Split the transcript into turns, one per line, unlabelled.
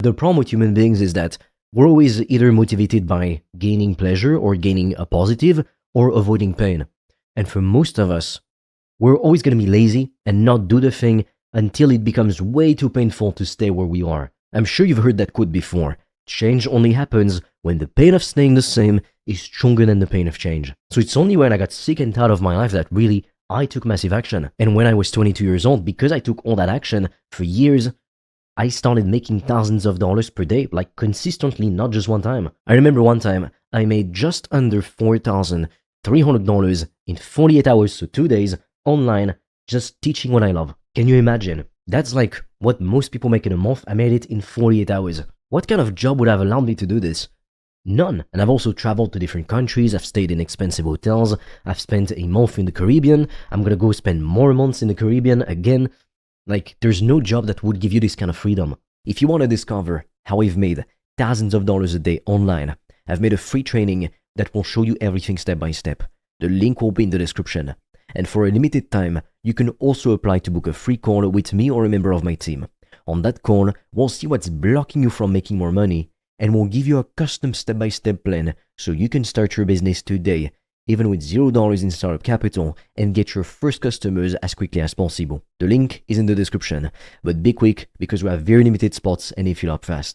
The problem with human beings is that we're always either motivated by gaining pleasure or gaining a positive or avoiding pain. And for most of us, we're always going to be lazy and not do the thing until it becomes way too painful to stay where we are. I'm sure you've heard that quote before. Change only happens when the pain of staying the same is stronger than the pain of change. So it's only when I got sick and tired of my life that really I took massive action. And when I was 22 years old, because I took all that action for years, I started making thousands of dollars per day, like consistently, not just one time. I remember one time I made just under $4,300 in 48 hours, so 2 days, online, just teaching what I love. Can you imagine? That's like what most people make in a month. I made it in 48 hours. What kind of job would have allowed me to do this? None. And I've also traveled to different countries. I've stayed in expensive hotels. I've spent a month in the Caribbean. I'm gonna go spend more months in the Caribbean again. Like, there's no job that would give you this kind of freedom. If you want to discover how I've made thousands of dollars a day online, I've made a free training that will show you everything step by step. The link will be in the description. And for a limited time, you can also apply to book a free call with me or a member of my team. On that call, we'll see what's blocking you from making more money, and we'll give you a custom step-by-step plan so you can start your business today, even with $0 in startup capital, and get your first customers as quickly as possible. The link is in the description, but be quick because we have very limited spots and they fill up fast.